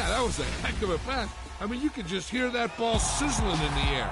Yeah, that was a heck of a pass. I mean, you could just hear that ball sizzling in the air.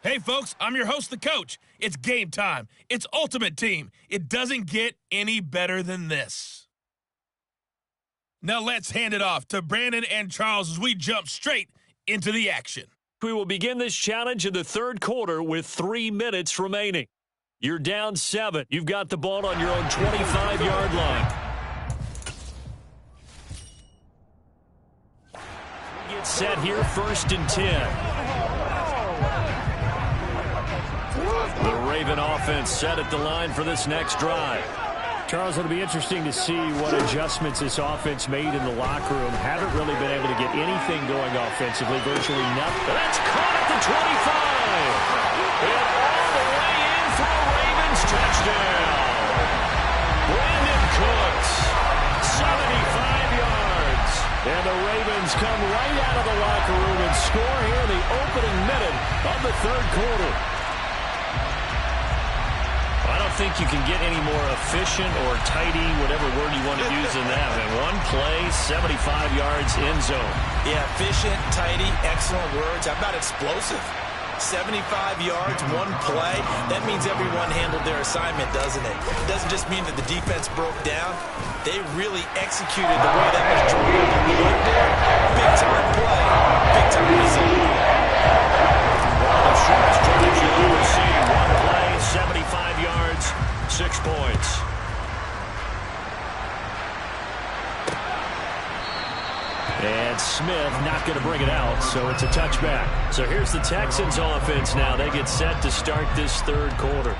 Hey folks, I'm your host, the coach. It's game time. It's Ultimate Team. It doesn't get any better than this. Now let's hand it off to Brandon and Charles as we jump straight into the action. We will begin this challenge in the third quarter with 3 minutes remaining. You're down 7. You've got the ball on your own 25-yard line. Get set here, 1st and 10. The Raven offense set at the line for this next drive. Charles, it'll be interesting to see what adjustments this offense made in the locker room. Haven't really been able to get anything going offensively, virtually nothing. That's caught at the 25. And all the way in for a Ravens touchdown. Brandon Cooks, 75 yards. And the Ravens come right out of the locker room and score here in the opening minute of the third quarter. I don't think you can get any more efficient or tidy, whatever word you want to use in that. And one play, 75 yards, end zone. Yeah, efficient, tidy, excellent words. How about explosive? 75 yards, one play. That means everyone handled their assignment, doesn't it? It doesn't just mean that the defense broke down. They really executed the way that was drawn on the whiteboard. Big-time play, big-time result. One of the shortest drives you'll ever see. One play, 75 yards, 6 points. And Smith not going to bring it out, so it's a touchback. So here's the Texans offense now. They get set to start this third quarter.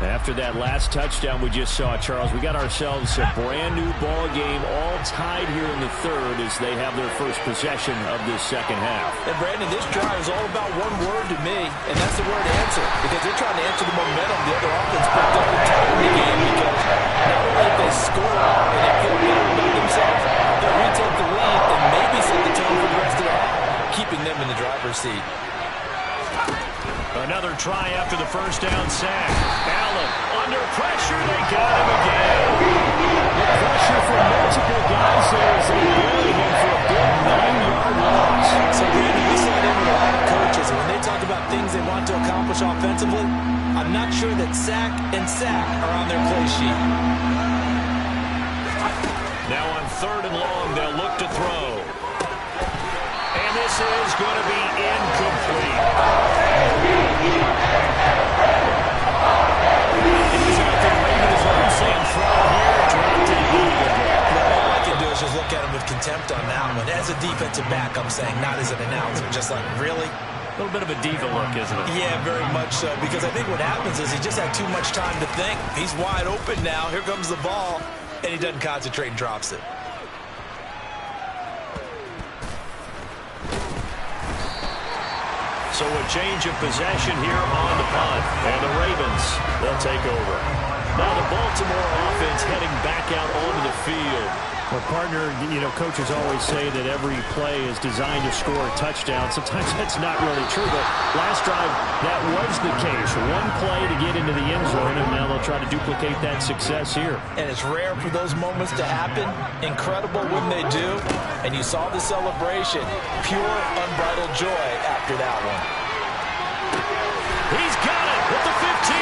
After that last touchdown we just saw, Charles, we got ourselves a brand new ball game, all tied here in the third as they have their first possession of this second half. And Brandon, this drive is all about one word to me, and that's the word answer, because they're trying to answer the momentum the other offense picked up in time in the game, because not only if they score and they feel better about themselves, they'll retake the lead and maybe set the tone for the rest of the half, keeping them in the driver's seat. Another try after the first down sack. Allen under pressure. They got him again. The pressure from multiple guys there as they bury him for a big 9-yard loss. So, Randy, we saw that with a lot of coaches, and when they talk about things they want to accomplish offensively, I'm not sure that sack and sack are on their play sheet. Now on 3rd and long, they'll look to throw. And this is going to be incomplete. It was out there. Raven is what I'm saying. Throw here. Dropped it. All I can do is just look at him with contempt on that one. As a defensive back, I'm saying, not as an announcer. Just like, really? A little bit of a diva look, isn't it? Yeah, very much so. Because I think what happens is he just had too much time to think. He's wide open now. Here comes the ball. And he doesn't concentrate and drops it. So a change of possession here on the punt. And the Ravens, they'll take over. Now the Baltimore offense heading back out onto the field. Well, partner, you know, coaches always say that every play is designed to score a touchdown. Sometimes that's not really true, but last drive, that was the case. One play to get into the end zone, and now they'll try to duplicate that success here. And it's rare for those moments to happen. Incredible when they do. And you saw the celebration. Pure, unbridled joy after that one. He's got it at the 15.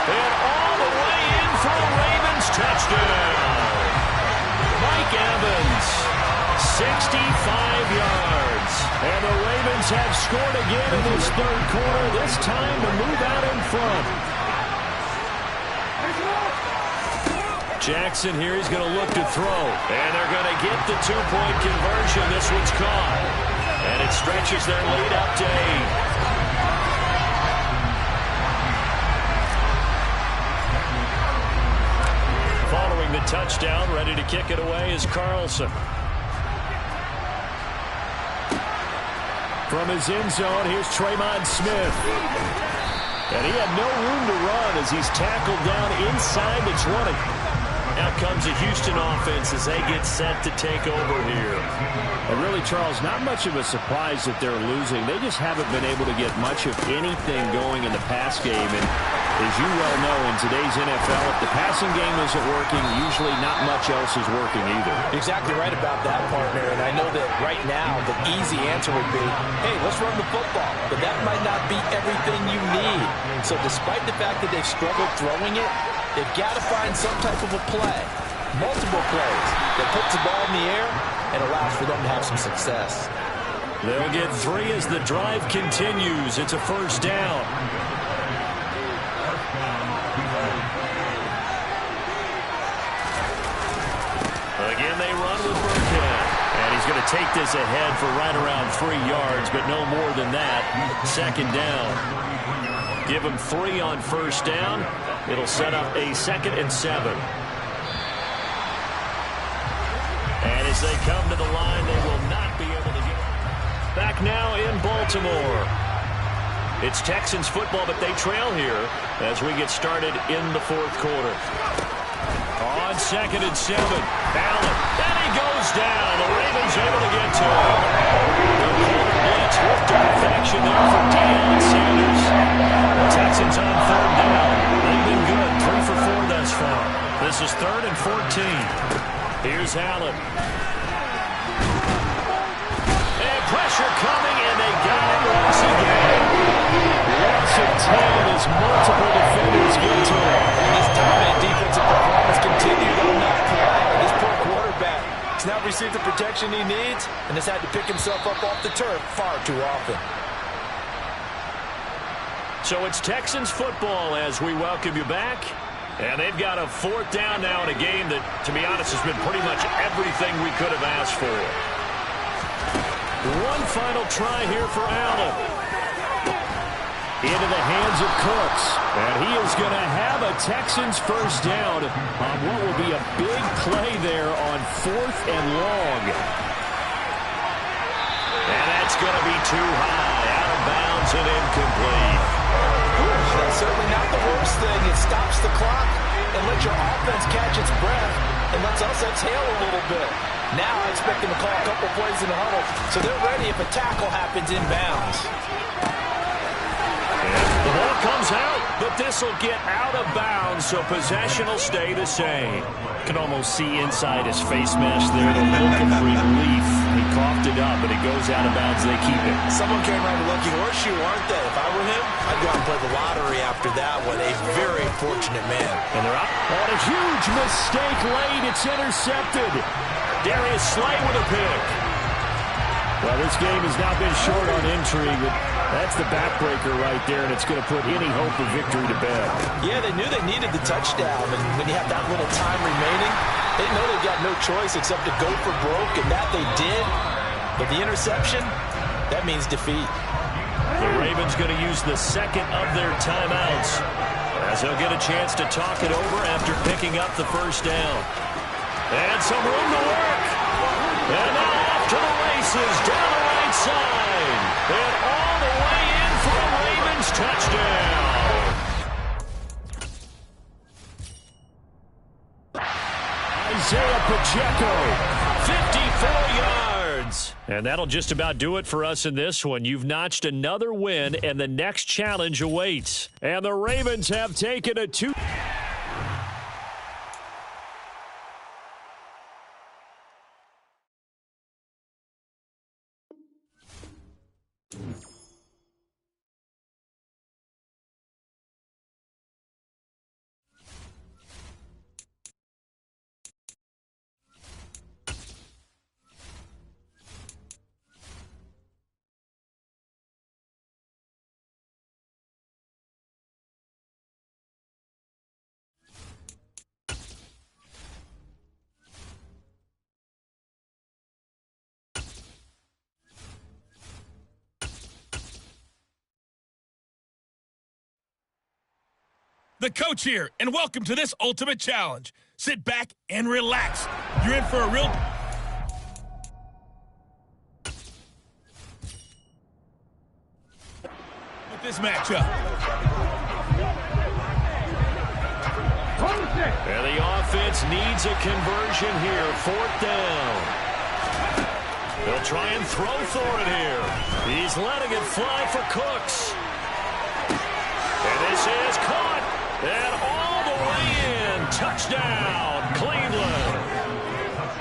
And all the way in for a Ravens touchdown. Mike Evans, 65 yards. And the Ravens have scored again in this third quarter, this time to move out in front. Jackson here, he's going to look to throw. And they're going to get the 2-point conversion. This one's caught. And it's stretches their lead up to 8. Following the touchdown, ready to kick it away is Carlson. From his end zone, here's Tremont Smith. And he had no room to run as he's tackled down inside the 20. Out comes the Houston offense as they get set to take over here. And really, Charles, not much of a surprise that they're losing. They just haven't been able to get much of anything going in the pass game. And as you well know, in today's NFL, if the passing game isn't working, usually not much else is working either. You're exactly right about that, partner. And I know that right now the easy answer would be, hey, let's run the football. But that might not be everything you need. So despite the fact that they've struggled throwing it, they've got to find some type of a play, multiple plays, that puts the ball in the air and allows for them to have some success. They'll get 3 as the drive continues. It's a first down. Again, they run with Burkhead. And he's going to take this ahead for right around 3 yards, but no more than that. Second down. Give him 3 on first down. It'll set up a 2nd and 7. And as they come to the line, they will not be able to get back now in Baltimore. It's Texans football, but they trail here as we get started in the 4th quarter. On 2nd and 7, Allen, and he goes down. The Ravens able to get to him. The corner blitz with off action there for Deion Sanders. The Texans on 3rd down. They've been good, 3 for 4 thus far. This is 3rd and 14. Here's Allen. And pressure coming, and they got him once again. Loss of 10 as multiple defenders get to him. This dominant defensive performance continued on that play. This poor quarterback has not received the protection he needs and has had to pick himself up off the turf far too often. So it's Texans football as we welcome you back. And they've got a 4th down now in a game that, to be honest, has been pretty much everything we could have asked for. One final try here for Allen. Into the hands of Cooks. And he is going to have a Texans first down on what will be a big play there on 4th and long. And that's going to be too high. Out of bounds and incomplete. That's certainly not the worst thing. It stops the clock and lets your offense catch its breath and lets us exhale a little bit. Now I expect them to call a couple plays in the huddle so they're ready if a tackle happens inbounds. The ball comes out, but this will get out of bounds, so possession will stay the same. You can almost see inside his face mask there, the look of relief. He coughed it up, but it goes out of bounds. They keep it. Someone came around a lucky horseshoe, aren't they? If I were him, I'd go out and play the lottery after that one. A very fortunate man. And they're out. On a huge mistake late. It's intercepted. Darius Slay with a pick. Well, this game has not been short on intrigue, but that's the backbreaker right there, and it's going to put any hope of victory to bed. Yeah, they knew they needed the touchdown, and when you have that little time remaining, they know they've got no choice except to go for broke, and that they did. But the interception, that means defeat. The Ravens going to use the 2nd of their timeouts as they'll get a chance to talk it over after picking up the first down. And some room to work. And now off to the races down the right side. And all the way in for a Ravens touchdown. Isaiah Pacheco, 54 yards. And that'll just about do it for us in this one. You've notched another win, and the next challenge awaits. And the Ravens have taken a 2. The coach here, and welcome to this ultimate challenge. Sit back and relax. You're in for a real... with this matchup. And the offense needs a conversion here. 4th down. They'll try and throw for it here. He's letting it fly for Cooks. And this is caught. And all the way in. Touchdown, Cleveland.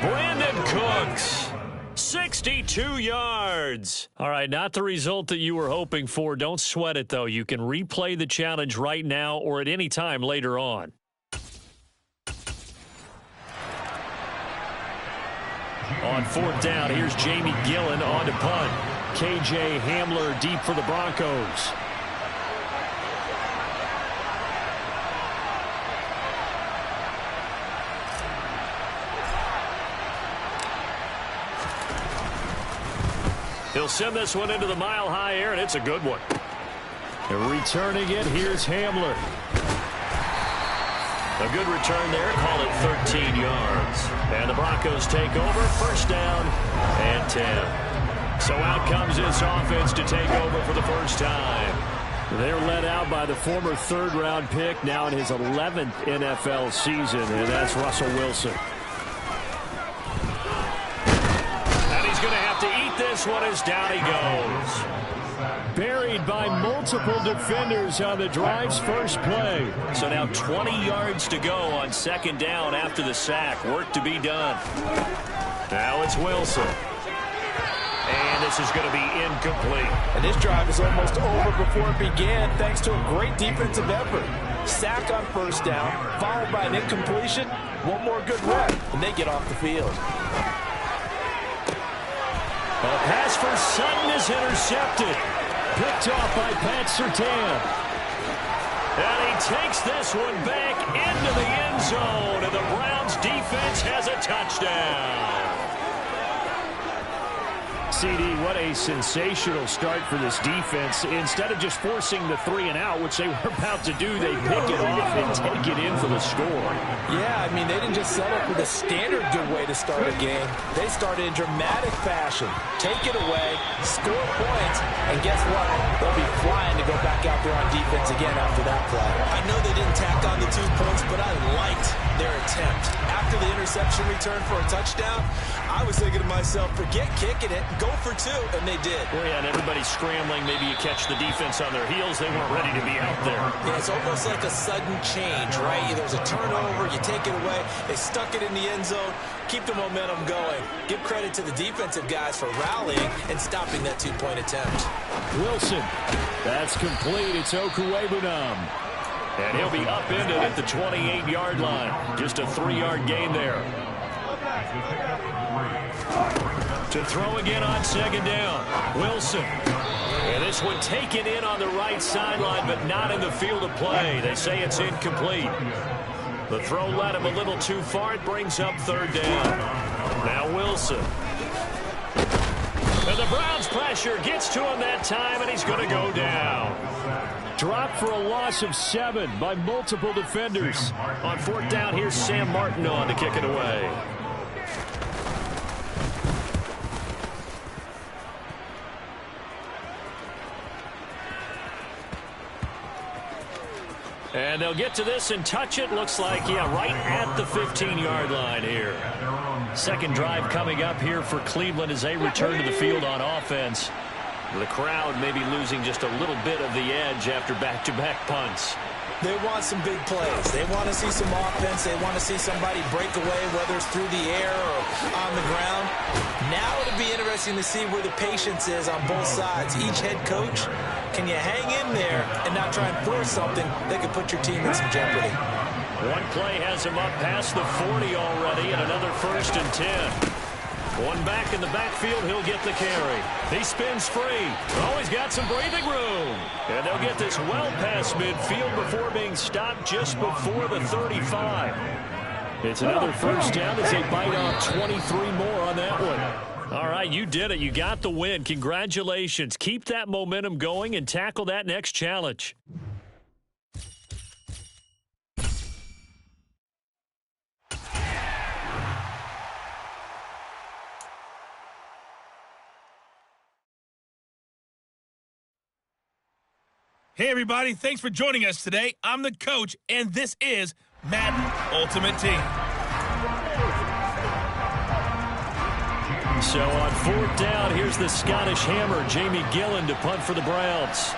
Brandon Cooks. 62 yards. All right, not the result that you were hoping for. Don't sweat it, though. You can replay the challenge right now or at any time later on. On 4th down, here's Jamie Gillen on to punt. KJ Hamler deep for the Broncos. He'll send this one into the mile-high air, and it's a good one. And returning it, here's Hamler. A good return there, call it 13 yards. And the Broncos take over, 1st down and 10. So out comes this offense to take over for the first time. They're led out by the former 3rd-round pick, now in his 11th NFL season, and that's Russell Wilson. And he's going to have to eat this one as down he goes. Buried by multiple defenders on the drive's first play. So now 20 yards to go on 2nd down after the sack. Work to be done. Now it's Wilson. And this is going to be incomplete. And this drive is almost over before it began thanks to a great defensive effort. Sack on 1st down, followed by an incompletion. One more good run, and they get off the field. A pass for Sutton is intercepted. Picked off by Pat Surtain. And he takes this one back into the end zone, and the Browns defense has a touchdown. CD, what a sensational start for this defense. Instead of just forcing the 3-and-out, which they were about to do, they pick it off and take it in for the score. Yeah, I mean, they didn't just set up with a standard good way to start a game. They started in dramatic fashion. Take it away, score points, and guess what? They'll be flying to go back out there on defense again after that play. I know they didn't tack on the 2 points, but I liked their attempt. After the interception return for a touchdown, I was thinking to myself, forget kicking it, go for 2, and they did. Well, yeah, and everybody's scrambling. Maybe you catch the defense on their heels. They weren't ready to be out there. Yeah, it's almost like a sudden change, right? There's a turnover, you take it away, they stuck it in the end zone, keep the momentum going. Give credit to the defensive guys for rallying and stopping that 2-point attempt. Wilson, that's complete. It's Okuwebunam. And he'll be upended at the 28-yard line. Just a 3-yard gain there. To throw again on 2nd down. Wilson. And this one taken in on the right sideline, but not in the field of play. They say it's incomplete. The throw led him a little too far. It brings up 3rd down. Now Wilson. And the Browns pressure gets to him that time, and he's going to go down. Dropped for a loss of 7 by multiple defenders. On 4th down, here's Sam Martin on to kick it away. And they'll get to this and touch it. Looks like, yeah, right at the 15-yard line here. 2nd drive coming up here for Cleveland as they return to the field on offense. The crowd maybe losing just a little bit of the edge after back-to-back punts. They want some big plays. They want to see some offense. They want to see somebody break away, whether it's through the air or on the ground. Now it'll be interesting to see where the patience is on both sides. Each head coach, can you hang in there and not try and force something that could put your team in some jeopardy? One play has him up past the 40 already, and another 1st and 10. One back in the backfield, he'll get the carry. He spins free. Oh, he's got some breathing room. And they'll get this well past midfield before being stopped just before the 35. It's another 1st down as they bite off 23 more on that one. All right, you did it. You got the win. Congratulations. Keep that momentum going and tackle that next challenge. Hey, everybody. Thanks for joining us today. I'm the coach, and this is Madden Ultimate Team. So on 4th down, here's the Scottish Hammer, Jamie Gillen, to punt for the Browns.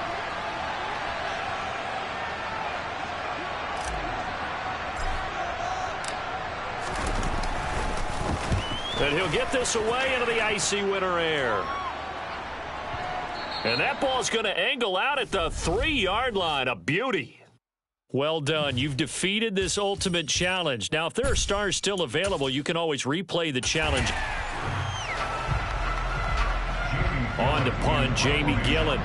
And he'll get this away into the icy winter air. And that ball's going to angle out at the 3-yard line. A beauty. Well done. You've defeated this ultimate challenge. Now, if there are stars still available, you can always replay the challenge. On to punt, Jamie Gillen.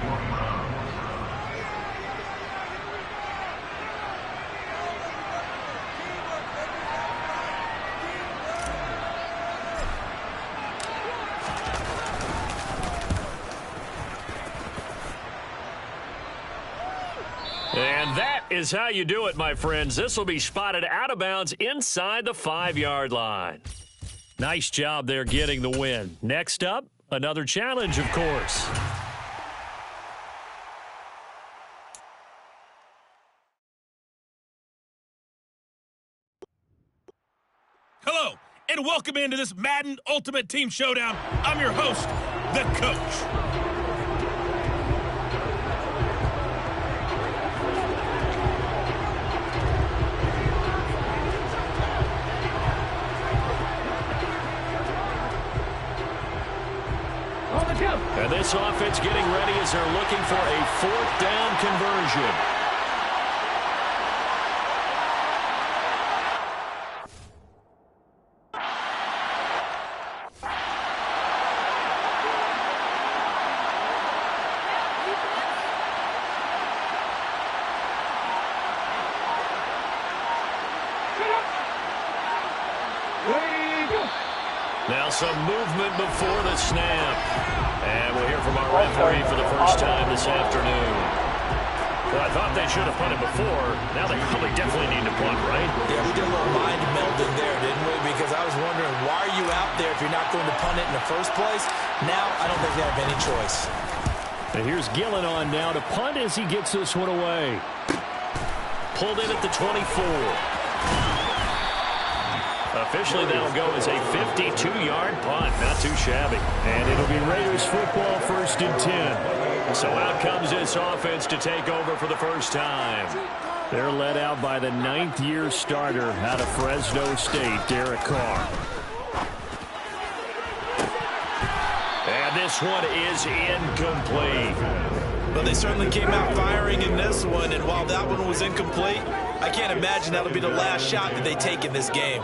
And that is how you do it, my friends. This will be spotted out of bounds inside the 5-yard line. Nice job there getting the win. Next up, another challenge, of course. Hello, and welcome into this Madden Ultimate Team Showdown. I'm your host, the Coach. And this offense getting ready as they're looking for a 4th down conversion. Now some movement before the snap. And we'll hear from our referee for the first time this afternoon. Well, I thought they should have punted before. Now they probably definitely need to punt, right? Yeah, we did a little mind melding there, didn't we? Because I was wondering, why are you out there if you're not going to punt it in the first place? Now, I don't think they have any choice. And here's Gillen on now to punt as he gets this one away. Pulled in at the 24. Officially, that'll go as a 52-yard punt. Not too shabby. And it'll be Raiders football 1st and 10. So out comes this offense to take over for the first time. They're led out by the 9th-year starter out of Fresno State, Derek Carr. And this one is incomplete. But they certainly came out firing in this one, and while that one was incomplete, I can't imagine that'll be the last shot that they take in this game.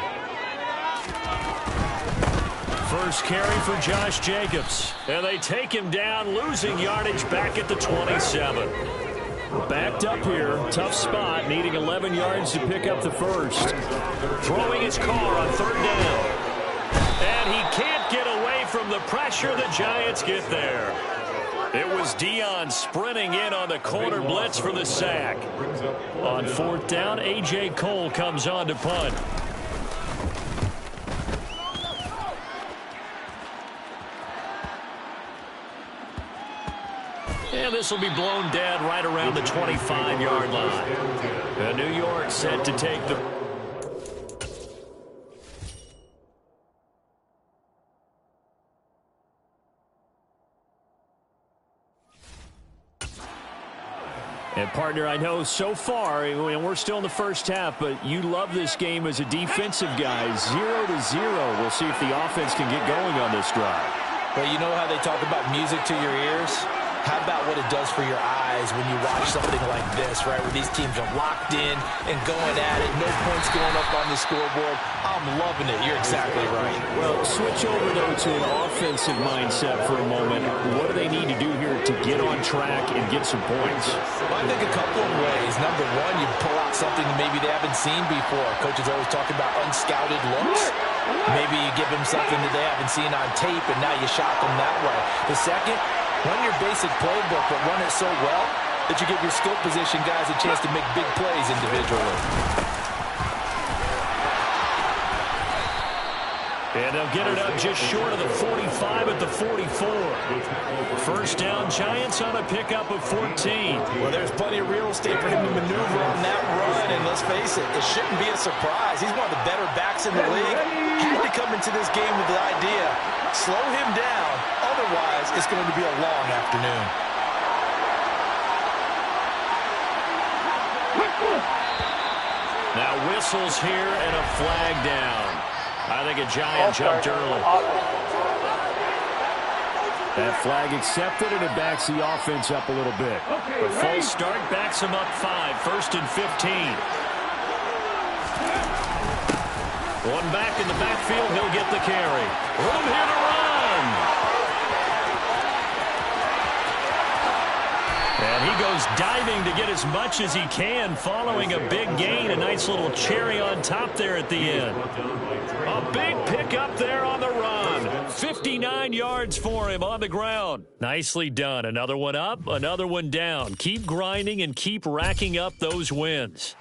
First carry for Josh Jacobs. And they take him down, losing yardage back at the 27. Backed up here, tough spot, needing 11 yards to pick up the first. Throwing his car on 3rd down. And he can't get away from the pressure the Giants get there. It was Dion sprinting in on the corner blitz for the sack. On 4th down, A.J. Cole comes on to punt. And this will be blown dead right around the 25-yard line. And New York set to take the... And, partner, I know so far, and we're still in the first half, but you love this game as a defensive guy. 0-0. We'll see if the offense can get going on this drive. Well, you know how they talk about music to your ears? How about what it does for your eyes when you watch something like this, right, where these teams are locked in and going at it, no points going up on the scoreboard? I'm loving it. You're exactly right. Well, switch over, though, to an offensive mindset for a moment. What do they need to do here to get on track and get some points? Well, I think a couple of ways. Number one, you pull out something that maybe they haven't seen before. Coaches always talking about unscouted looks. Maybe you give them something that they haven't seen on tape, and now you shock them that way. The second, run your basic playbook, but run it so well that you give your skill position guys a chance to make big plays individually. And they'll get it up just short of the 45 at the 44. First down, Giants on a pickup of 14. Well, there's plenty of real estate for him to maneuver on that run, and let's face it, it shouldn't be a surprise. He's one of the better backs in the league. Had to come into this game with the idea, slow him down, otherwise it's going to be a long afternoon. Now whistles here and a flag down. I think a Giant jumped early. That flag accepted, and it backs the offense up a little bit. The false start backs him up 5, 1st and 15. One back in the backfield, he'll get the carry. Room here to run. And he goes diving to get as much as he can following a big gain. A nice little cherry on top there at the end. A big pickup there on the run. 59 yards for him on the ground. Nicely done. Another one up, another one down. Keep grinding and keep racking up those wins.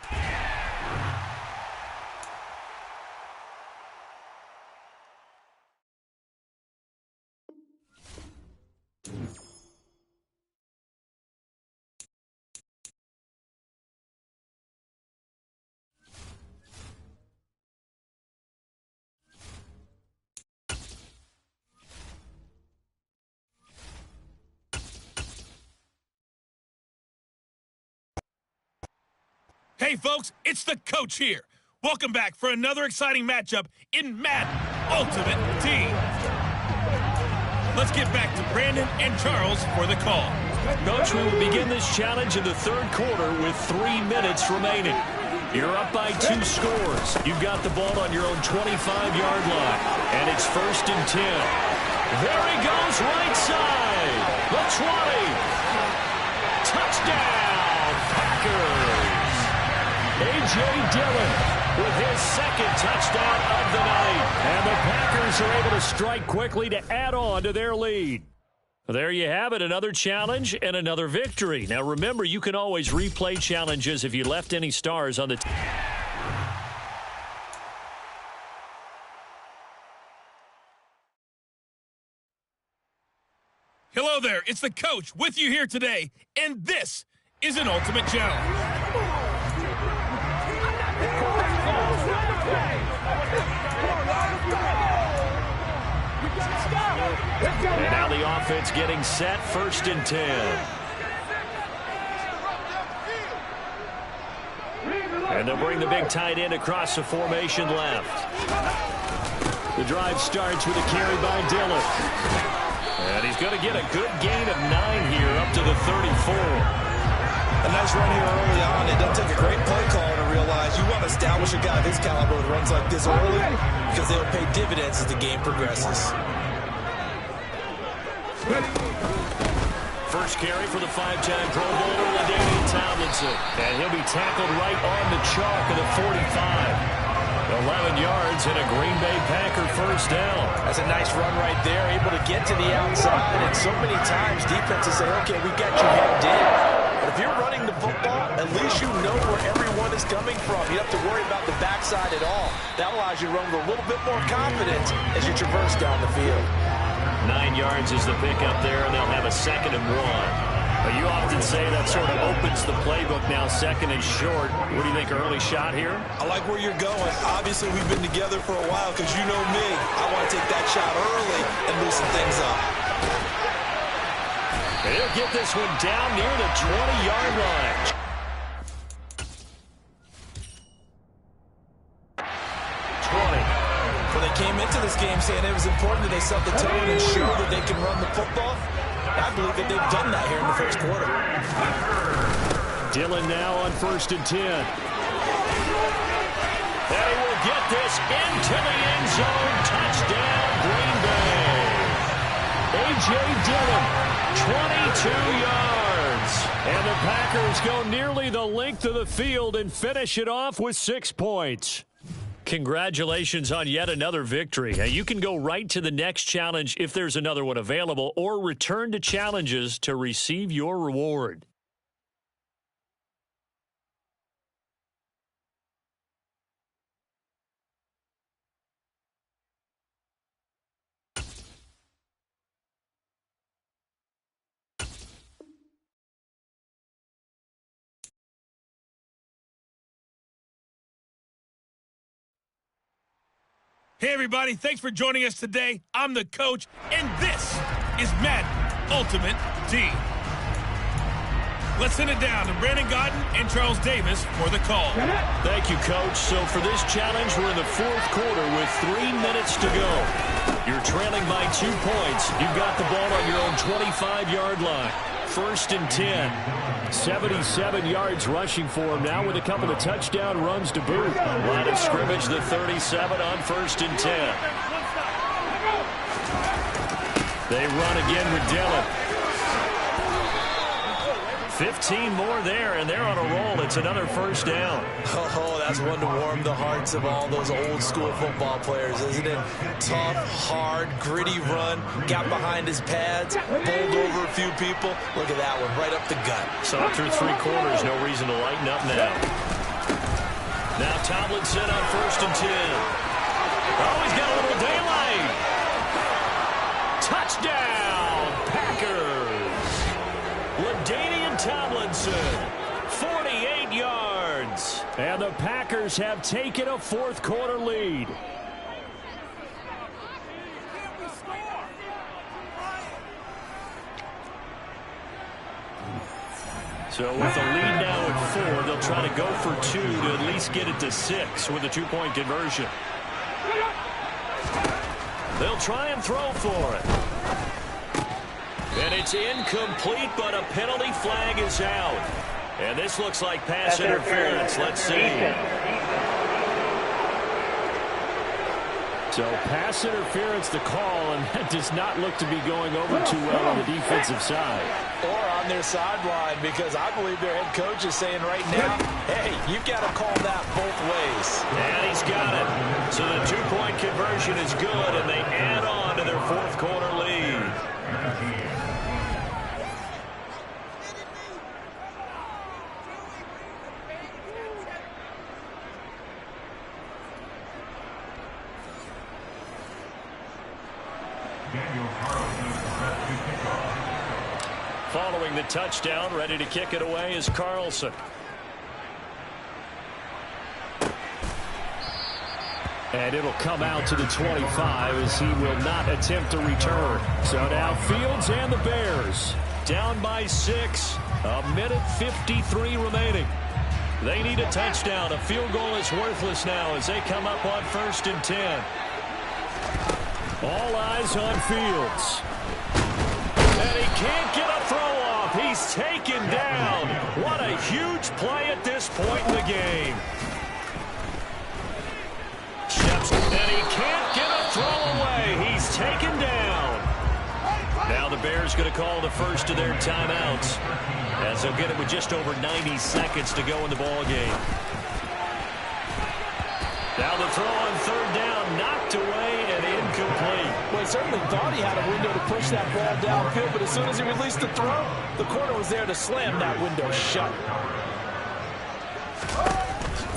Hey, folks, it's the coach here. Welcome back for another exciting matchup in Madden Ultimate Team. Let's get back to Brandon and Charles for the call. Coach, we will begin this challenge in the third quarter with 3 minutes remaining. You're up by 2 scores. You've got the ball on your own 25-yard line, and it's 1st and 10. There he goes, right side. The 20. Touchdown, Packers. A.J. Dillon with his 2nd touchdown of the night. And the Packers are able to strike quickly to add on to their lead. There you have it, another challenge and another victory. Now remember, you can always replay challenges if you left any stars on the team. Hello there, it's the coach with you here today, and this is an Ultimate Challenge. And now the offense getting set, 1st and 10. And they'll bring the big tight end across the formation left. The drive starts with a carry by Dillon. And he's going to get a good gain of 9 here up to the 34. A nice run here early on. It doesn't take a great play caller to realize you want to establish a guy of his caliber with runs like this early because they'll pay dividends as the game progresses. First carry for the 5-time Pro Bowler, LaDainian Tomlinson. And he'll be tackled right on the chalk of the 45. 11 yards and a Green Bay Packer first down. That's a nice run right there, able to get to the outside. And so many times defenses say, okay, we got you hemmed in. But if you're running the football, at least you know where everyone is coming from. You don't have to worry about the backside at all. That allows you to run with a little bit more confidence as you traverse down the field. 9 yards is the pickup there, and they'll have a 2nd and 1. You often say that sort of opens the playbook now, 2nd and short. What do you think, early shot here? I like where you're going. Obviously, we've been together for a while because you know me. I want to take that shot early and loosen things up. And he'll get this one down near the 20-yard line. Well, they came into this game saying it was important that they set the tone and show that they can run the football. I believe that they've done that here in the first quarter. Dillon now on 1st and 10. And he will get this into the end zone. Touchdown, Green Bay. A.J. Dillon, 22 yards. And the Packers go nearly the length of the field and finish it off with 6 points. Congratulations on yet another victory. Now, you can go right to the next challenge if there's another one available, or return to challenges to receive your reward. Hey, everybody. Thanks for joining us today. I'm the coach, and this is Madden Ultimate Team. Let's send it down to Brandon Godden and Charles Davis for the call. Thank you, Coach. So for this challenge, we're in the fourth quarter with 3 minutes to go. You're trailing by 2 points. You've got the ball on your own 25-yard line. 1st and 10. 77 yards rushing for him now with a couple of touchdown runs to boot. Line of scrimmage, the 37 on 1st and 10. They run again with Dillon. 15 more there, and they're on a roll. It's another 1st down. Oh, that's one to warm the hearts of all those old-school football players, isn't it? Tough, hard, gritty run. Got behind his pads, bowled over a few people. Look at that one, right up the gut. So through 3 quarters, no reason to lighten up now. Now Tomlinson on 1st and 10. Oh, he's got a little daylight. Touchdown, Packers. LaDainian Tomlinson, 48 yards. And the Packers have taken a fourth quarter lead. So with a lead now at 4, they'll try to go for 2 to at least get it to 6 with a 2-point conversion. They'll try and throw for it. And it's incomplete, but a penalty flag is out. And this looks like pass interference. Let's see. So pass interference the call, and that does not look to be going over too well on the defensive side. Or on their sideline, because I believe their head coach is saying right now, hey, you've got to call that both ways. And he's got it. So the 2-point conversion is good, and they add on to their fourth quarter lead. Following the touchdown, ready to kick it away is Carlson. And it'll come out to the 25 as he will not attempt a return. So now Fields and the Bears down by 6. 1:53 remaining. They need a touchdown. A field goal is worthless now as they come up on 1st and 10. All eyes on Fields. And he can't get a throw off. He's taken down. What a huge play at this point in the game. And he can't get a throw away. He's taken down. Now the Bears going to call the first of their timeouts as they'll get it with just over 90 seconds to go in the ball game. Now the throw on 3rd down, knocked away and incomplete. Well, he certainly thought he had a window to push that ball downfield, but as soon as he released the throw, the corner was there to slam that window shut.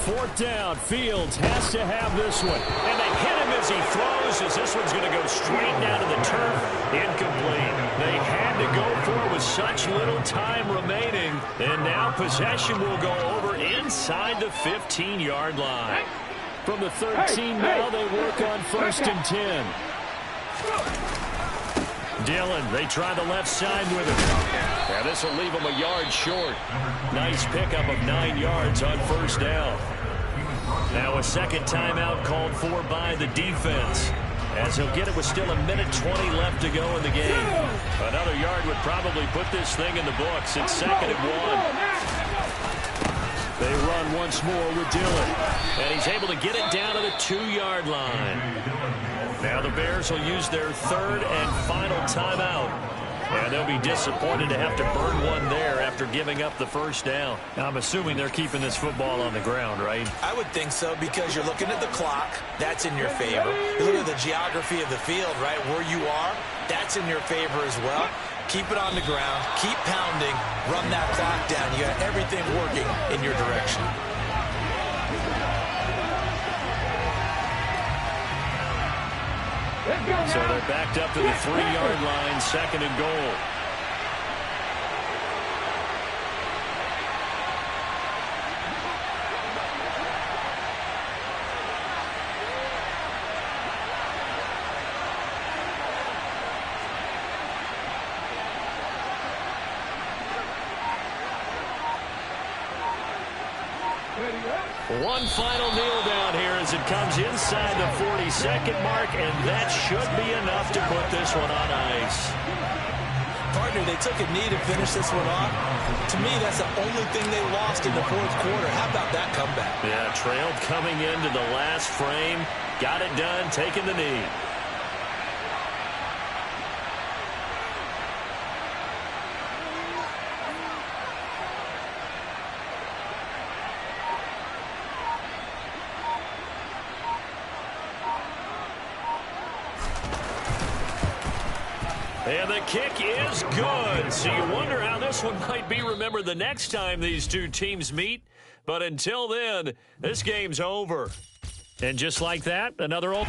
4th down, Fields has to have this one. And they hit him as he throws, as this one's going to go straight down to the turf. Incomplete. They had to go for it with such little time remaining. And now possession will go over inside the 15-yard line. From the 13 now, they work on 1st and 10. Dillon, they try the left side with him. Now this will leave him a yard short. Nice pickup of 9 yards on 1st down. Now a second timeout called for by the defense, as he'll get it with still 1:20 left to go in the game. Another yard would probably put this thing in the books. It's 2nd and 1. They run once more with Dillon, and he's able to get it down to the 2-yard line. Now the Bears will use their 3rd and final timeout. And they'll be disappointed to have to burn one there after giving up the 1st down. Now, I'm assuming they're keeping this football on the ground, right? I would think so, because you're looking at the clock. That's in your favor. You look at the geography of the field, right, where you are. That's in your favor as well. Keep it on the ground. Keep pounding. Run that clock down. You got everything working in your direction. So they're backed up to the 3-yard line, 2nd and goal. One final kneel down here as it comes inside the 40-second mark, and that should be enough to put this one on ice. Partner, they took a knee to finish this one off. To me, that's the only thing they lost in the fourth quarter. How about that comeback? Yeah, trailed coming into the last frame. Got it done, taking the knee. And the kick is good. So you wonder how this one might be remembered the next time these two teams meet. But until then, this game's over. And just like that, another old...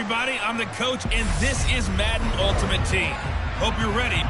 everybody. I'm the coach, and this is Madden Ultimate Team. Hope you're ready.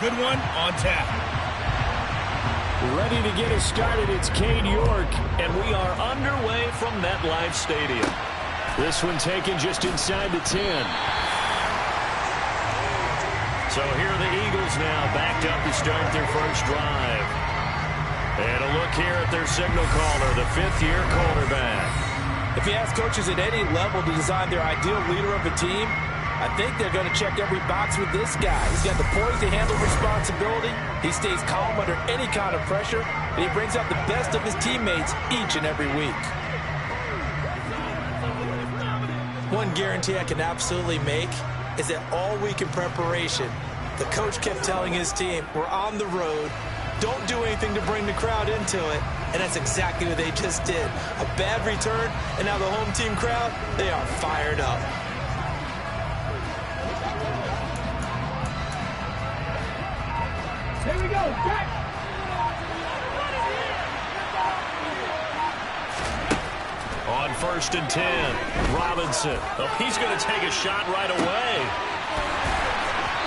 Good one on tap. Ready to get us started, it's Cade York, and we are underway from MetLife Stadium. This one taken just inside the 10. So here are the Eagles now, backed up to start their first drive. And a look here at their signal caller, the fifth-year quarterback. If you ask coaches at any level to design their ideal leader of a team, I think they're going to check every box with this guy. He's got the poise to handle responsibility. He stays calm under any kind of pressure, and he brings out the best of his teammates each and every week. One guarantee I can absolutely make is that all week in preparation, the coach kept telling his team, we're on the road, don't do anything to bring the crowd into it, and that's exactly what they just did. A bad return, and now the home team crowd, they are fired up. Here we go, Jack! On 1st and 10, Robinson. Oh, he's going to take a shot right away.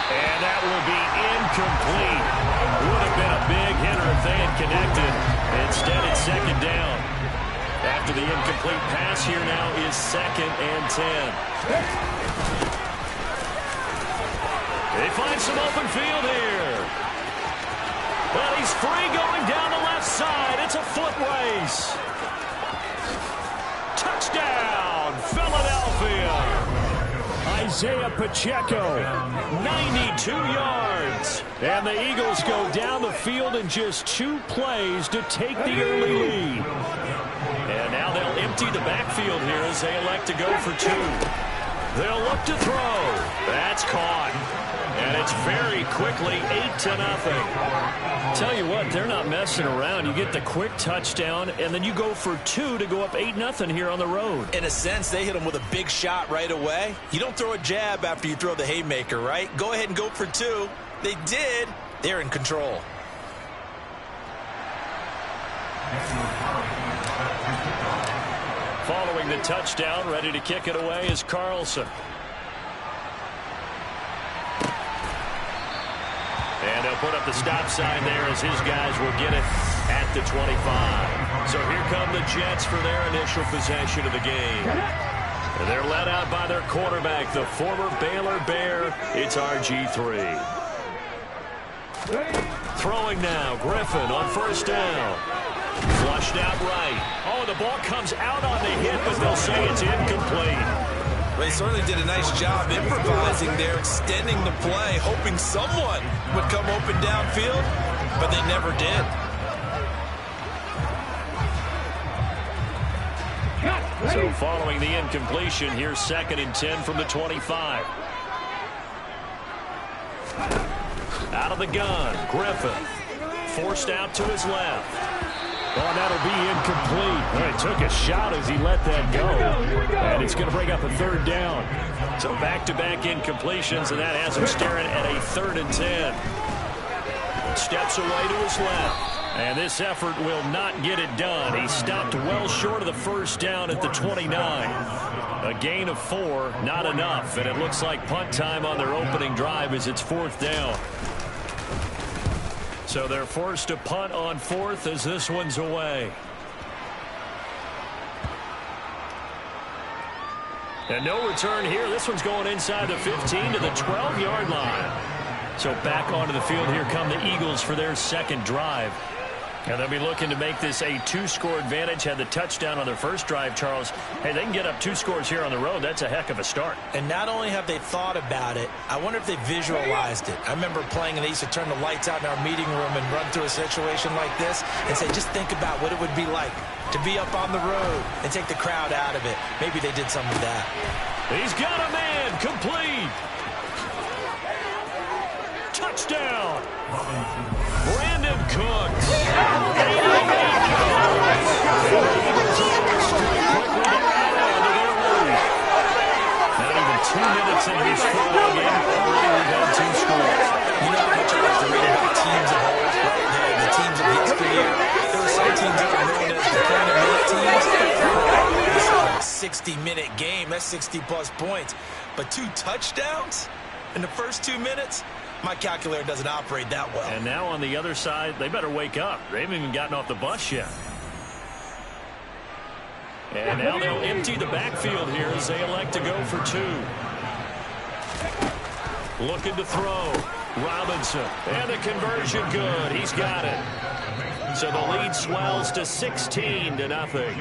And that will be incomplete. Would have been a big hitter if they had connected. Instead, it's second down. After the incomplete pass, here now is 2nd and 10. They find some open field here. And he's free going down the left side. It's a foot race. Touchdown, Philadelphia. Isaiah Pacheco, 92 yards. And the Eagles go down the field in just 2 plays to take the early lead. And now they'll empty the backfield here as they elect to go for 2. They'll look to throw. That's caught. And it's very quickly 8-0. Tell you what, they're not messing around. You get the quick touchdown, and then you go for 2 to go up 8-0 here on the road. In a sense, they hit them with a big shot right away. You don't throw a jab after you throw the haymaker, right? Go ahead and go for 2. They did. They're in control. Following the touchdown, ready to kick it away is Carlson. And they'll put up the stop sign there as his guys will get it at the 25. So here come the Jets for their initial possession of the game. And they're led out by their quarterback, the former Baylor Bear. It's RG3. Throwing now, Griffin on first down. Flushed out right. Oh, the ball comes out on the hit, but they'll say it's incomplete. They certainly did a nice job improvising there, extending the play, hoping someone would come open downfield, but they never did. So following the incompletion, here's 2nd and 10 from the 25. Out of the gun, Griffin. Forced out to his left. Oh, that'll be incomplete. Well, he took a shot as he let that go. And it's going to bring up a 3rd down. So back-to-back incompletions, and that has him staring at a 3rd and 10. Steps away to his left. And this effort will not get it done. He stopped well short of the 1st down at the 29. A gain of 4, not enough. And it looks like punt time on their opening drive as it's 4th down. So they're forced to punt on 4th as this one's away. And no return here. This one's going inside the 15 to the 12-yard line. So back onto the field here come the Eagles for their 2nd drive. And they'll be looking to make this a 2-score advantage. Had the touchdown on their first drive, Charles. Hey, they can get up 2 scores here on the road. That's a heck of a start. And not only have they thought about it, I wonder if they visualized it. I remember playing, and they used to turn the lights out in our meeting room and run through a situation like this and say, just think about what it would be like to be up on the road and take the crowd out of it. Maybe they did some of that. He's got a man. Complete. Touchdown. Brandon Cooks. Not even 2 minutes in this football game. Already we've had 2 scores. You know how much I like to read about teams at home, the teams of yesteryear. There were some teams that were known as the kind of minute teams. This is a 60-minute game. That's 60-plus points. But 2 touchdowns in the first 2 minutes? My calculator doesn't operate that well. And now on the other side, they better wake up. They haven't even gotten off the bus yet. And now they'll empty the backfield here as they elect to go for 2. Looking to throw. Robinson. And the conversion good. He's got it. So the lead swells to 16-0.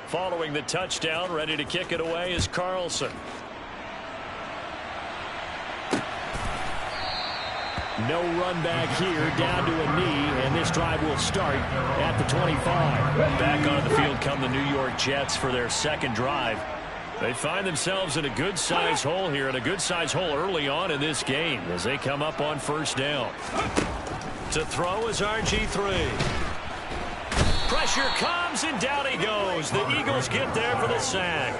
Following the touchdown, ready to kick it away is Carlson. No run back here, down to a knee, and this drive will start at the 25. Back on the field come the New York Jets for their 2nd drive. They find themselves in a good-sized hole here, and a good-sized hole early on in this game as they come up on 1st down. To throw is RG3. Pressure comes, and down he goes. The Eagles get there for the sack.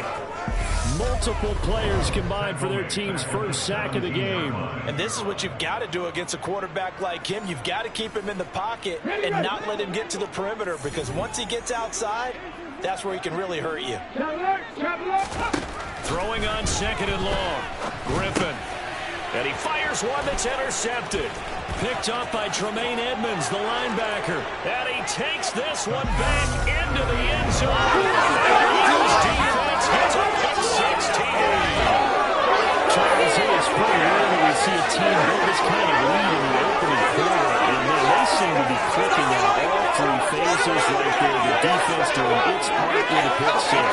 Multiple players combined for their team's 1st sack of the game. And this is what you've got to do against a quarterback like him. You've got to keep him in the pocket and not let him get to the perimeter, because once he gets outside, that's where he can really hurt you. Throwing on 2nd and long. Griffin. And he fires one that's intercepted. Picked up by Tremaine Edmonds, the linebacker. And he takes this one back into the end zone. And the Eagles defense gets a pick-six TD. Charles, it's pretty rare that we see a team get this kind of lead in the opening quarter. And then they seem to be clicking in all three phases right there. The defense doing its part with a pick-six.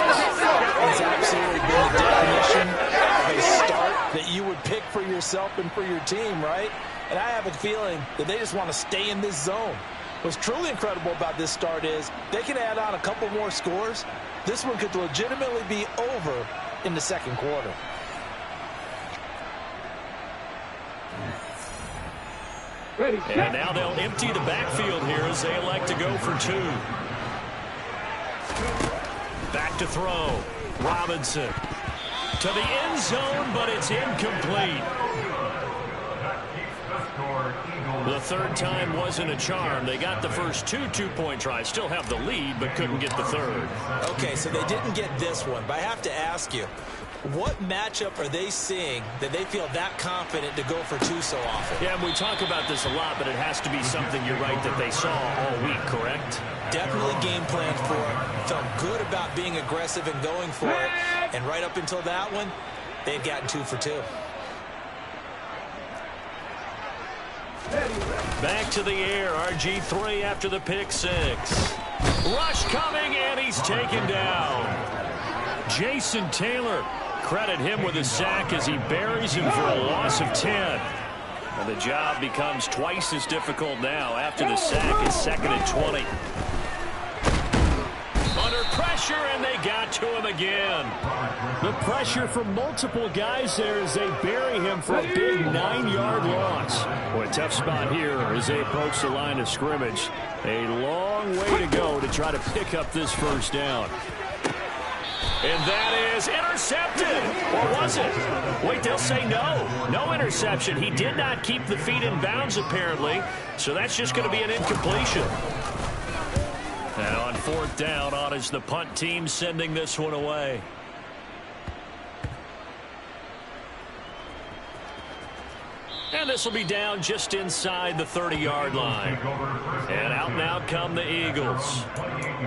It's absolutely been the definition of a start that you would pick for yourself and for your team, right? And I have a feeling that they just want to stay in this zone. What's truly incredible about this start is they can add on a couple more scores. This one could legitimately be over in the second quarter. And now they'll empty the backfield here as they elect to go for two. Back to throw. Robinson to the end zone, but it's incomplete. The third time wasn't a charm. They got the first two-point tries. Still have the lead, but couldn't get the third. Okay, so they didn't get this one, but I have to ask you, what matchup are they seeing that they feel that confident to go for two so often? Yeah, we talk about this a lot, but it has to be something, you're right, that they saw all week, correct? Definitely game planned for it. Felt good about being aggressive and going for it. And right up until that one, they've gotten 2 for 2. Back to the air, RG3 after the pick six. Rush coming, and he's taken down. Jason Taylor, credit him with a sack as he buries him for a loss of 10. And the job becomes twice as difficult now after the sack is 2nd and 20. Under pressure, and they got to him again. The pressure from multiple guys there as they bury him for a big 9-yard loss. Boy, tough spot here as they approach the line of scrimmage. A long way to go to try to pick up this first down. And that is intercepted. Or was it? Wait, they'll say no. No interception. He did not keep the feet in bounds, apparently. So that's just going to be an incompletion. And on 4th down, on is the punt team sending this one away. And this will be down just inside the 30-yard line. And out now come the Eagles.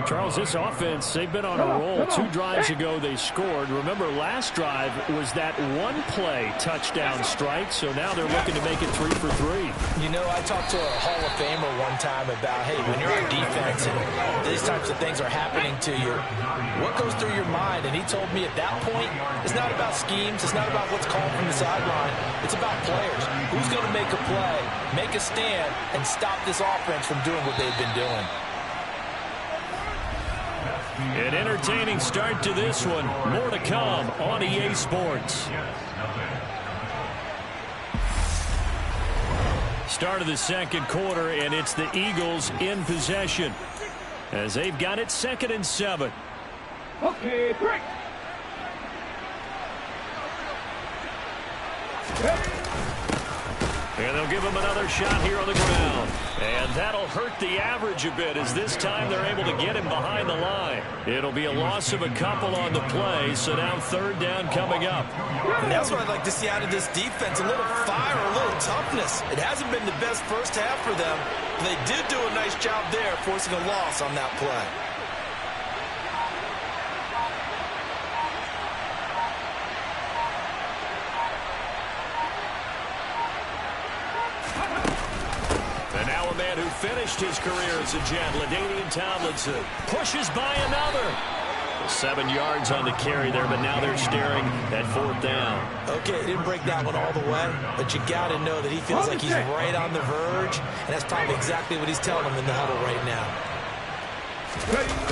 Charles, this offense, they've been on a roll. 2 drives ago they scored. Remember, last drive was that one-play touchdown strike, so now they're looking to make it 3 for 3. You know, I talked to a Hall of Famer one time about, hey, when you're on defense and these types of things are happening to you, what goes through your mind? And he told me at that point, it's not about schemes. It's not about what's called from the sideline. It's about players. Who's going to make a play, make a stand, and stop this offense from doing what they've been doing? An entertaining start to this one. More to come on EA Sports. Start of the second quarter, and it's the Eagles in possession as they've got it 2nd and 7. Okay, break. And they'll give him another shot here on the ground. And that'll hurt the average a bit as this time they're able to get him behind the line. It'll be a loss of a couple on the play, so now 3rd down coming up. And that's what I'd like to see out of this defense, a little fire, a little toughness. It hasn't been the best first half for them, but they did do a nice job there forcing a loss on that play. Finished his career as a Jet, LaDainian Tomlinson pushes by another. 7 yards on the carry there, but now they're staring at 4th down. Okay, didn't break that one all the way, but you got to know that he feels like he's right on the verge, and that's probably exactly what he's telling them in the huddle right now.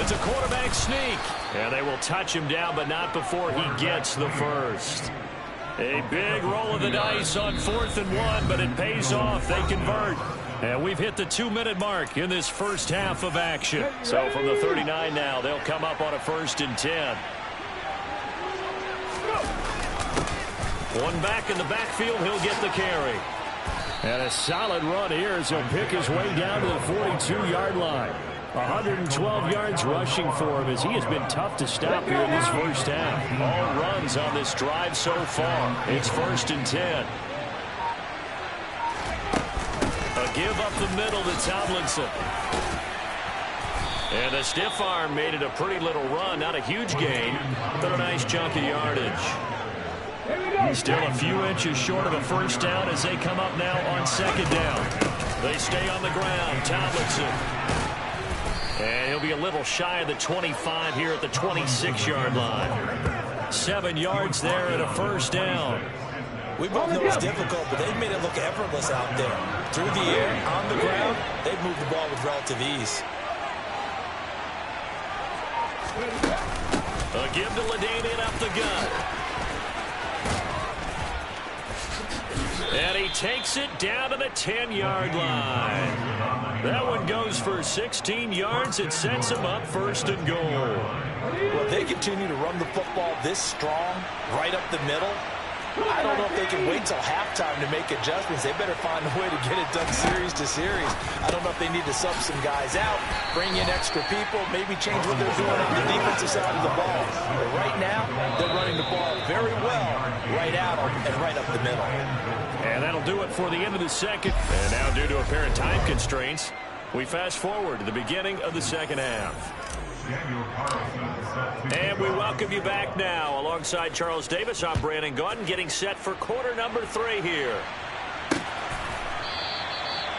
It's a quarterback sneak, and they will touch him down, but not before he gets the first. A big roll of the dice on 4th and 1, but it pays off. They convert. And we've hit the 2-minute mark in this first half of action. So from the 39 now, they'll come up on a 1st and 10. One back in the backfield, he'll get the carry. And a solid run here as he'll pick his way down to the 42-yard line. 112 yards rushing for him as he has been tough to stop here in this first half. All runs on this drive so far. It's 1st and 10. give up the middle to Tomlinson. And the stiff arm made it a pretty little run. Not a huge gain, but a nice chunk of yardage. Still a few inches short of a first down as they come up now on second down. They stay on the ground. Tomlinson. And he'll be a little shy of the 25 here at the 26-yard line. 7 yards there and a first down. We both know it's difficult, but they've made it look effortless out there. Through the air, on the ground, they've moved the ball with relative ease. A give to LaDainian up the gut. And he takes it down to the 10-yard line. That one goes for 16 yards. It sets him up first and goal. Well, they continue to run the football this strong, right up the middle. I don't know if they can wait till halftime to make adjustments. They better find a way to get it done series to series. I don't know if they need to sub some guys out, bring in extra people, maybe change what they're doing on the defensive side of the ball. But right now, they're running the ball very well right at them and right up the middle. And that'll do it for the end of the second. And now, due to apparent time constraints, we fast forward to the beginning of the second half. And we welcome you back now. Alongside Charles Davis, I'm Brandon Gaudin, getting set for quarter number 3 here.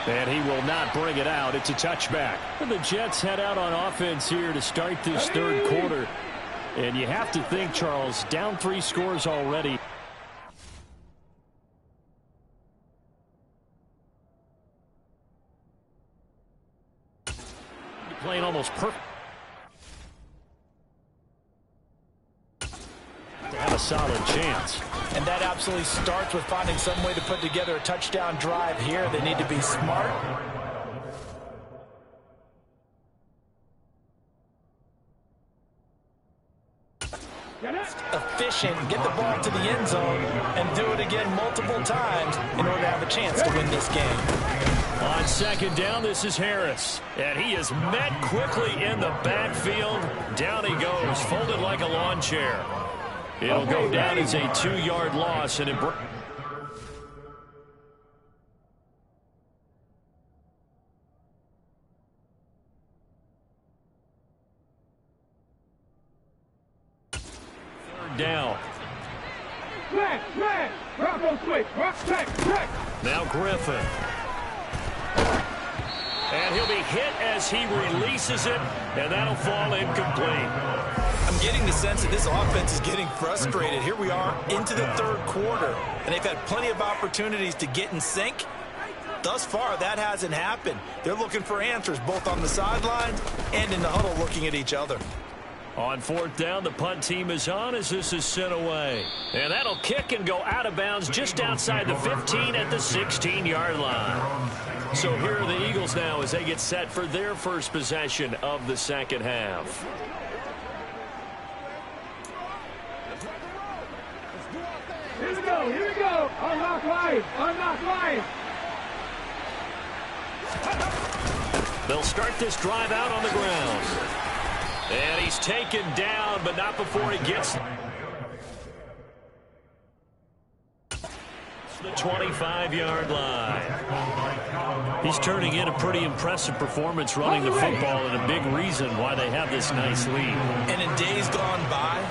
And he will not bring it out. It's a touchback. And the Jets head out on offense here to start this third quarter. And you have to think, Charles, down 3 scores already. Playing almost perfect. To have a solid chance. And that absolutely starts with finding some way to put together a touchdown drive here. They need to be smart. Efficient, get the ball to the end zone, and do it again multiple times in order to have a chance to win this game. On second down, this is Harris. And he is met quickly in the backfield. Down he goes, folded like a lawn chair. It'll go down as a 2-yard loss. And third down. Now Griffin. And he'll be hit as he releases it, and that'll fall incomplete. I'm getting the sense that this offense is getting frustrated. Here we are into the third quarter, and they've had plenty of opportunities to get in sync. Thus far, that hasn't happened. They're looking for answers both on the sidelines and in the huddle looking at each other. On fourth down, the punt team is on as this is sent away. And that'll kick and go out of bounds just outside the 15 at the 16-yard line. So here are the Eagles now as they get set for their first possession of the second half. Here we go. Unlock line. They'll start this drive out on the ground. And he's taken down, but not before he gets the 25-yard line. He's turning in a pretty impressive performance running the football, and a big reason why they have this nice lead. And in days gone by,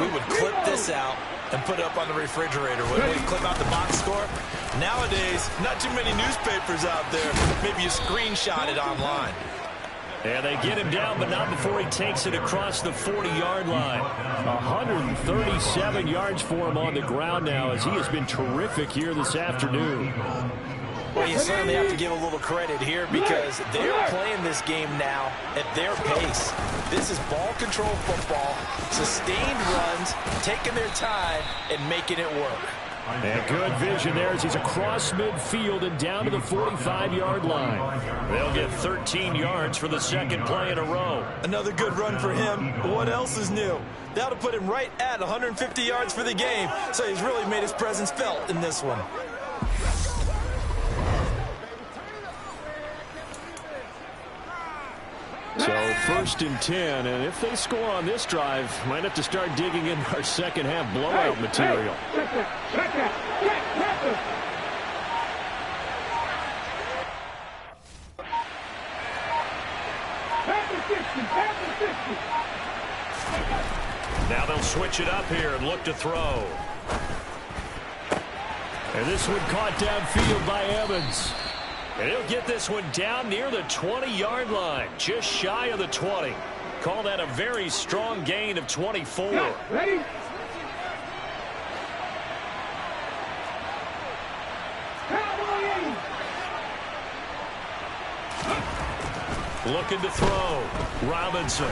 we would clip this out and put it up on the refrigerator. When we clip out the box score, nowadays, not too many newspapers out there. Maybe you screenshot it online. And they get him down, but not before he takes it across the 40-yard line. 137 yards for him on the ground now, as he has been terrific here this afternoon. Well, you certainly have to give a little credit here because they're playing this game now at their pace. This is ball control football, sustained runs, taking their time, and making it work. And good vision there as he's across midfield and down to the 45-yard line. They'll get 13 yards for the second play in a row. Another good run for him. What else is new? That'll put him right at 150 yards for the game, so he's really made his presence felt in this one. So first and 10, and if they score on this drive, might have to start digging in our second half blowout material. Now they'll switch it up here and look to throw. And this one caught downfield by Evans. And he'll get this one down near the 20-yard line, just shy of the 20. Call that a very strong gain of 24. Ready? Looking to throw. Robinson.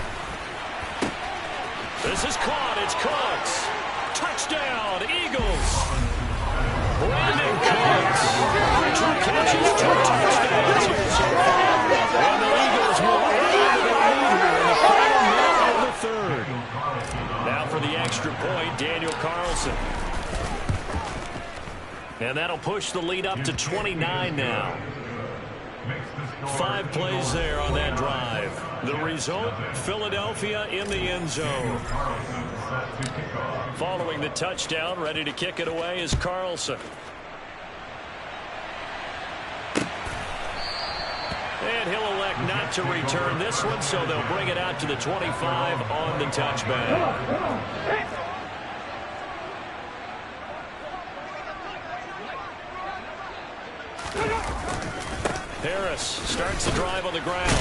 This is caught. It's Cooks. Touchdown, Eagles. Brandon Cooks. 2 catches, 2 touchdowns here so far. And the Eagles will add to their lead here in the final minute of the third. Now for the extra point, Daniel Carlson. And that'll push the lead up to 29 now. 5 plays there on that drive. The result, Philadelphia in the end zone. Following the touchdown, ready to kick it away is Carlson. And he'll elect not to return this one, so they'll bring it out to the 25 on the touchback. Harris starts the drive on the ground.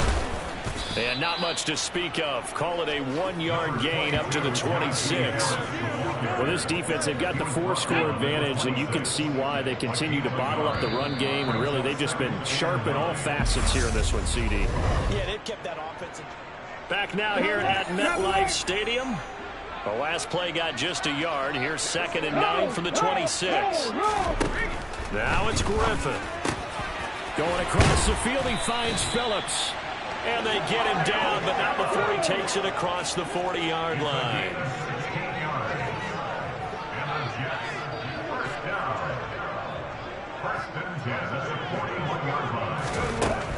And not much to speak of. Call it a 1-yard gain up to the 26. Well, this defense, they've got the 4-score advantage, and you can see why they continue to bottle up the run game, and really they've just been sharp in all facets here in this one, CD. Yeah, they've kept that offense. Back now here at MetLife Stadium. The last play got just a yard. Here's 2nd and 9 from the 26. Now it's Griffin. Going across the field, he finds Phillips. And they get him down, but not before he takes it across the 40-yard line.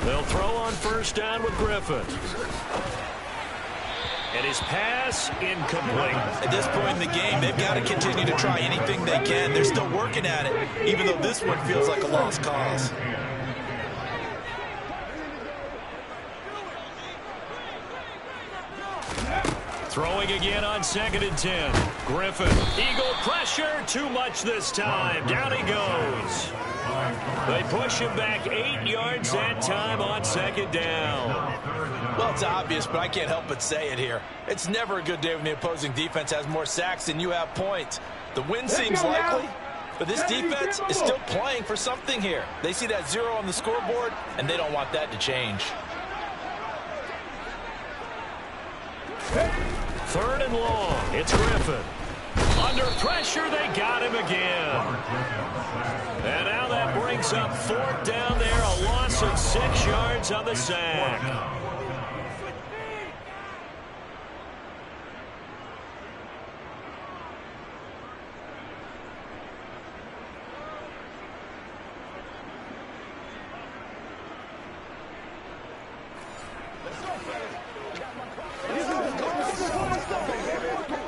They'll throw on 1st down with Griffin. And his pass incomplete. At this point in the game, they've got to continue to try anything they can. They're still working at it, even though this one feels like a lost cause. Throwing again on 2nd and 10. Griffin. Eagle pressure. Too much this time. Down he goes. They push him back 8 yards that time on 2nd down. Well, it's obvious, but I can't help but say it here. It's never a good day when the opposing defense has more sacks than you have points. The win seems likely, but this defense is still playing for something here. They see that 0 on the scoreboard, and they don't want that to change. 3rd and long. It's Griffin. Under pressure, they got him again. And now that brings up 4th down there. A loss of 6 yards on the sack.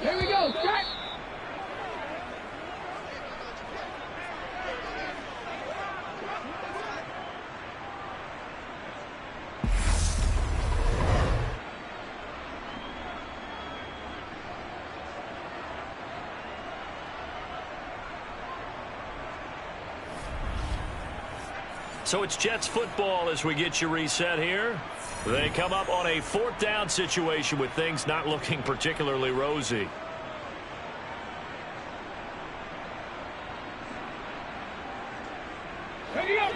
Here we go, strike! So it's Jets football as we get you reset here. They come up on a 4th down situation with things not looking particularly rosy. Ready up!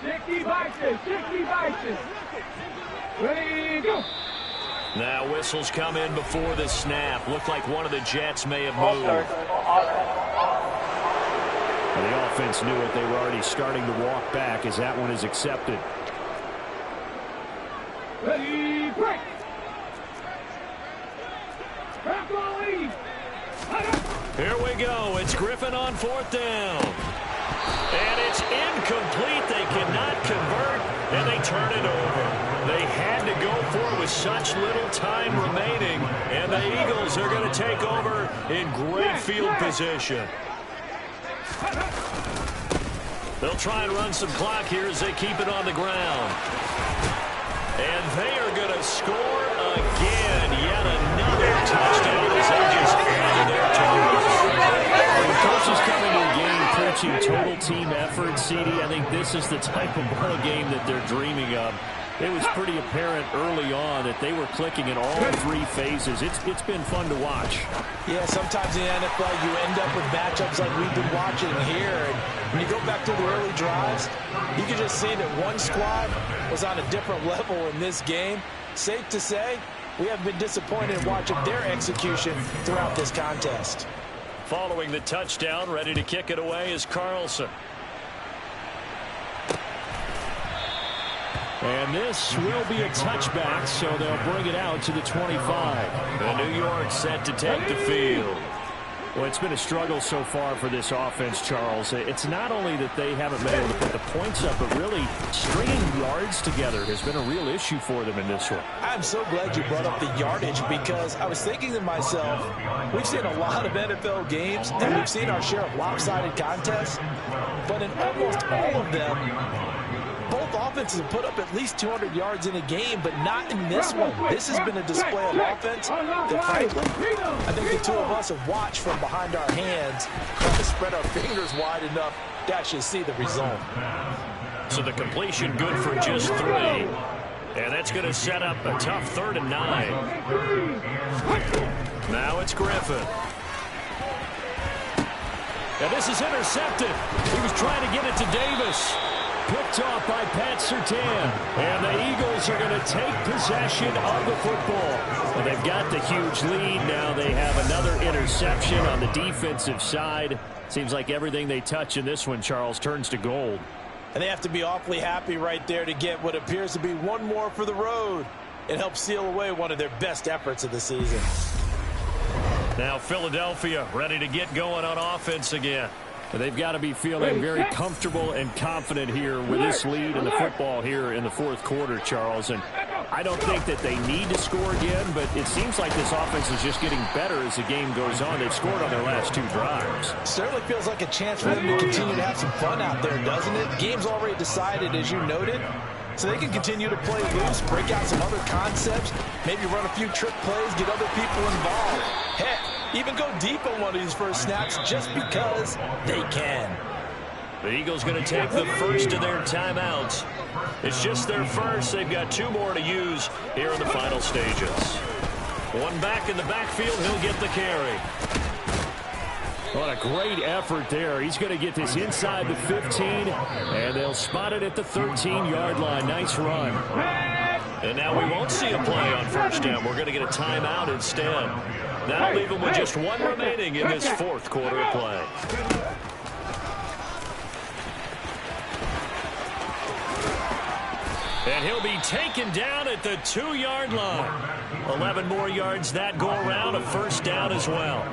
60 boxes, 60 boxes. Ready, go! Now whistles come in before the snap. Looked like one of the Jets may have moved. And the offense knew it. They were already starting to walk back as that one is accepted. Ready, break! Here we go. It's Griffin on 4th down. And it's incomplete. They cannot convert, and they turn it over. They had to go for it with such little time remaining, and the Eagles are going to take over in great field position. They'll try and run some clock here as they keep it on the ground. And they are going to score again. Yet another touchdown. team effort, CD. I think this is the type of ball game that they're dreaming of. It was pretty apparent early on that they were clicking in all three phases. It's been fun to watch. Yeah, sometimes in the NFL you end up with matchups like we've been watching here. And when you go back to the early drives, you can just see that one squad was on a different level in this game. Safe to say, we have been disappointed in watching their execution throughout this contest. Following the touchdown, ready to kick it away is Carlson. And this will be a touchback, so they'll bring it out to the 25. And New York set to take the field. Well, it's been a struggle so far for this offense, Charles. It's not only that they haven't been able to put the points up, but really stringing yards together has been a real issue for them in this one. I'm so glad you brought up the yardage, because I was thinking to myself, we've seen a lot of NFL games, and we've seen our share of lopsided contests, but in almost all of them, both offenses have put up at least 200 yards in a game, but not in this one. This has been a display of offense that, frankly, I think the two of us have watched from behind our hands, trying to spread our fingers wide enough to actually see the result. So the completion good for just 3. And that's going to set up a tough 3rd and 9. Now it's Griffin. And this is intercepted. He was trying to get it to Davis. Picked off by Pat Surtain. And the Eagles are going to take possession of the football. And they've got the huge lead. Now they have another interception on the defensive side. Seems like everything they touch in this one, Charles, turns to gold. And they have to be awfully happy right there to get what appears to be one more for the road. It helps seal away one of their best efforts of the season. Now Philadelphia ready to get going on offense again. They've got to be feeling very comfortable and confident here with this lead in the football here in the fourth quarter, Charles. And I don't think that they need to score again, but it seems like this offense is just getting better as the game goes on. They've scored on their last 2 drives. Certainly feels like a chance for them to continue to have some fun out there, doesn't it? Game's already decided, as you noted, so they can continue to play loose, break out some other concepts, maybe run a few trick plays, get other people involved. Heck, even go deep on one of these first snaps just because they can. The Eagles going to take the first of their timeouts. It's just their first. They've got 2 more to use here in the final stages. One back in the backfield. He'll get the carry. What a great effort there. He's going to get this inside the 15, and they'll spot it at the 13-yard line. Nice run. And now we won't see a play on first down. We're going to get a timeout instead. That'll leave them with just 1 remaining in this fourth quarter of play. And he'll be taken down at the 2-yard line. 11 more yards that go around, a first down as well.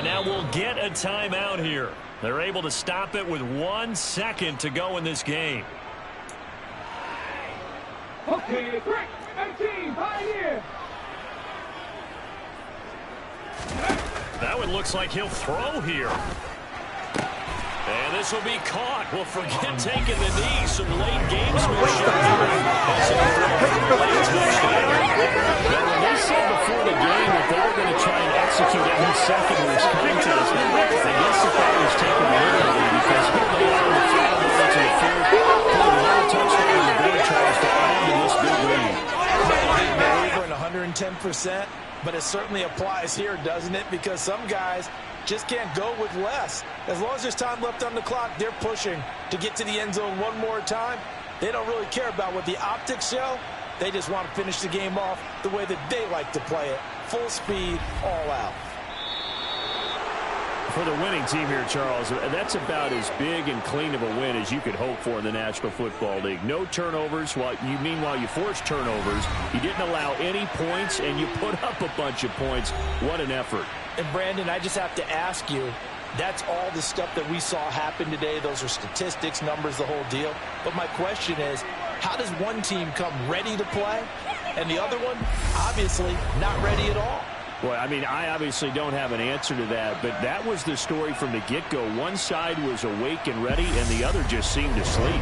And now we'll get a timeout here. They're able to stop it with 1 second to go in this game. Okay, break. 18, Pioneer. That one looks like he'll throw here. And this will be caught. Well, forget taking the knee. Some late gamesmanship. Now, when they said before the game that they were going to try and execute every second of this contest, I guess the thought was taken literally because here they are in the final moments of the fourth, putting another touchdown on the board tries to add to this big lead. Over in 110%, but it certainly applies here, doesn't it? Because some guys just can't go with less. As long as there's time left on the clock, they're pushing to get to the end zone one more time. They don't really care about what the optics show. They just want to finish the game off the way that they like to play it. Full speed, all out. For the winning team here, Charles, that's about as big and clean of a win as you could hope for in the National Football League. No turnovers. Meanwhile, you forced turnovers. You didn't allow any points, and you put up a bunch of points. What an effort. And, Brandon, I just have to ask you, that's all the stuff that we saw happen today. Those are statistics, numbers, the whole deal. But my question is, how does one team come ready to play, and the other one, obviously, not ready at all? Well, I mean, I obviously don't have an answer to that, but that was the story from the get-go. One side was awake and ready, and the other just seemed to sleep.